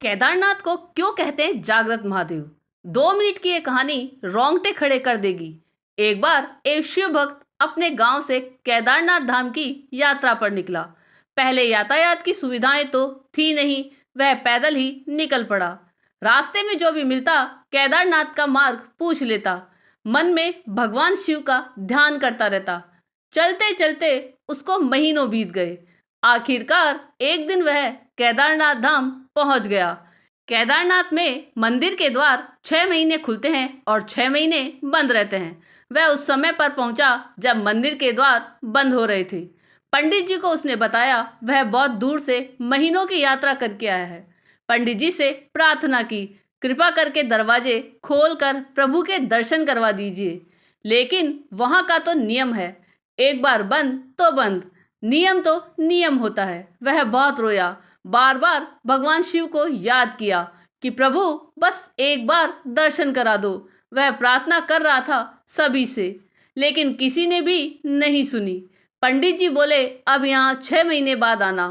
केदारनाथ को क्यों कहते हैं जागृत महादेव? 2 मिनट की ये कहानी रोंगटे खड़े कर देगी। एक बार एक शिव भक्त अपने गांव से केदारनाथ धाम की यात्रा पर निकला। पहले यातायात की सुविधाएं तो थी नहीं, वह पैदल ही निकल पड़ा। रास्ते में जो भी मिलता केदारनाथ का मार्ग पूछ लेता। मन में भगवान शिव का ध्यान करता रहता। चलते चलते उसको महीनों बीत गए। आखिरकार एक दिन वह केदारनाथ धाम पहुंच गया। केदारनाथ में मंदिर के द्वार 6 महीने खुलते हैं और 6 महीने बंद रहते हैं। वह उस समय पर पहुंचा जब मंदिर के द्वार बंद हो रहे थे। पंडित जी को उसने बताया वह बहुत दूर से महीनों की यात्रा करके आया है। पंडित जी से प्रार्थना की, कृपा करके दरवाजे खोलकर प्रभु के दर्शन करवा दीजिए। लेकिन वहां का तो नियम है, एक बार बंद तो बंद, नियम तो नियम होता है। वह बहुत रोया, बार बार भगवान शिव को याद किया कि प्रभु बस एक बार दर्शन करा दो। वह प्रार्थना कर रहा था सभी से, लेकिन किसी ने भी नहीं सुनी। पंडित जी बोले, अब यहाँ 6 महीने बाद आना।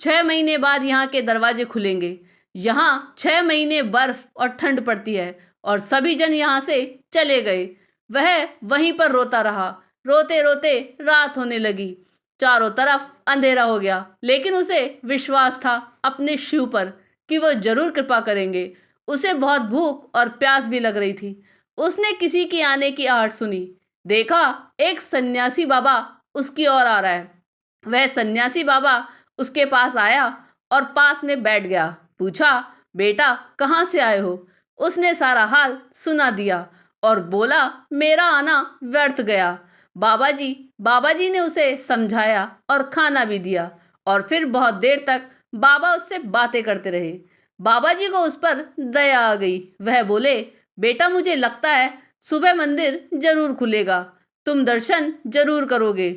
6 महीने बाद यहाँ के दरवाजे खुलेंगे। यहाँ 6 महीने बर्फ और ठंड पड़ती है और सभी जन यहाँ से चले गए। वह वहीं पर रोता रहा। रोते रोते रात होने लगी। चारों तरफ अंधेरा हो गया, लेकिन उसे विश्वास था अपने शिव पर कि वो जरूर कृपा करेंगे। उसे बहुत भूख और प्यास भी लग रही थी। उसने किसी की आने की आहट सुनी। देखा एक सन्यासी बाबा उसकी ओर आ रहा है। वह सन्यासी बाबा उसके पास आया और पास में बैठ गया। पूछा, बेटा कहाँ से आए हो? उसने सारा हाल सुना दिया और बोला, मेरा आना व्यर्थ गया। बाबा जी ने उसे समझाया और खाना भी दिया और फिर बहुत देर तक बाबा उससे बातें करते रहे। बाबा जी को उस पर दया आ गई। वह बोले, बेटा मुझे लगता है सुबह मंदिर जरूर खुलेगा, तुम दर्शन जरूर करोगे।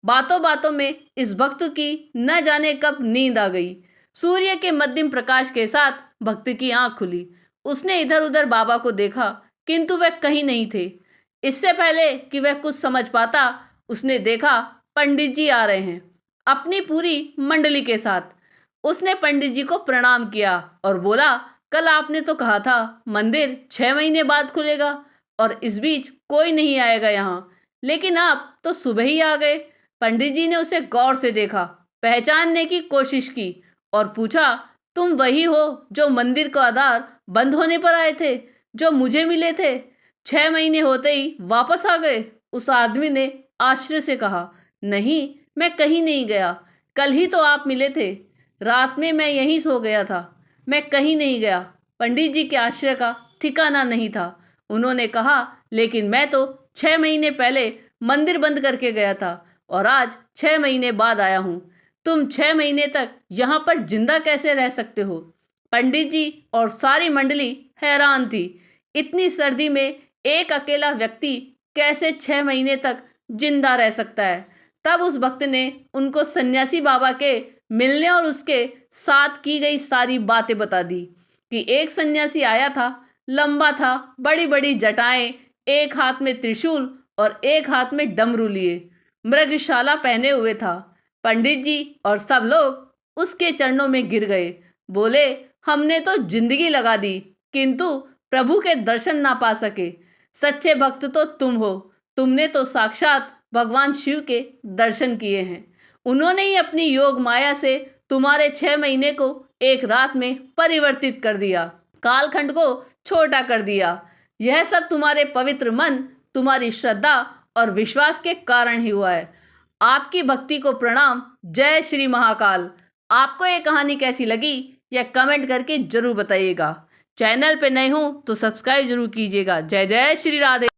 बातों बातों में इस भक्त की न जाने कब नींद आ गई। सूर्य के मध्यम प्रकाश के साथ भक्त की आंख खुली। उसने इधर उधर बाबा को देखा, किंतु वह कहीं नहीं थे। इससे पहले कि वह कुछ समझ पाता, उसने देखा पंडित जी आ रहे हैं अपनी पूरी मंडली के साथ। उसने पंडित जी को प्रणाम किया और बोला, कल आपने तो कहा था मंदिर 6 महीने बाद खुलेगा और इस बीच कोई नहीं आएगा यहाँ, लेकिन आप तो सुबह ही आ गए। पंडित जी ने उसे गौर से देखा, पहचानने की कोशिश की और पूछा, तुम वही हो जो मंदिर का द्वार बंद होने पर आए थे, जो मुझे मिले थे? 6 महीने होते ही वापस आ गए? उस आदमी ने आश्चर्य से कहा, नहीं, मैं कहीं नहीं गया। कल ही तो आप मिले थे। रात में मैं यहीं सो गया था, मैं कहीं नहीं गया। पंडित जी के आश्चर्य का ठिकाना नहीं था। उन्होंने कहा, लेकिन मैं तो 6 महीने पहले मंदिर बंद करके गया था और आज 6 महीने बाद आया हूँ। तुम 6 महीने तक यहाँ पर जिंदा कैसे रह सकते हो? पंडित जी और सारी मंडली हैरान थी। इतनी सर्दी में एक अकेला व्यक्ति कैसे 6 महीने तक जिंदा रह सकता है? तब उस भक्त ने उनको सन्यासी बाबा के मिलने और उसके साथ की गई सारी बातें बता दी कि एक सन्यासी आया था, लंबा था, बड़ी बड़ी जटाएं, एक हाथ में त्रिशूल और एक हाथ में डमरू लिए, मृगशाला पहने हुए था। पंडित जी और सब लोग उसके चरणों में गिर गए। बोले, हमने तो जिंदगी लगा दी, किंतु प्रभु के दर्शन ना पा सके। सच्चे भक्त तो तुम हो। तुमने तो साक्षात भगवान शिव के दर्शन किए हैं। उन्होंने ही अपनी योग माया से तुम्हारे 6 महीने को एक रात में परिवर्तित कर दिया, कालखंड को छोटा कर दिया। यह सब तुम्हारे पवित्र मन, तुम्हारी श्रद्धा और विश्वास के कारण ही हुआ है। आपकी भक्ति को प्रणाम। जय श्री महाकाल। आपको ये कहानी कैसी लगी यह कमेंट करके जरूर बताइएगा। चैनल पे नए हो तो सब्सक्राइब जरूर कीजिएगा। जय जय श्री राधे।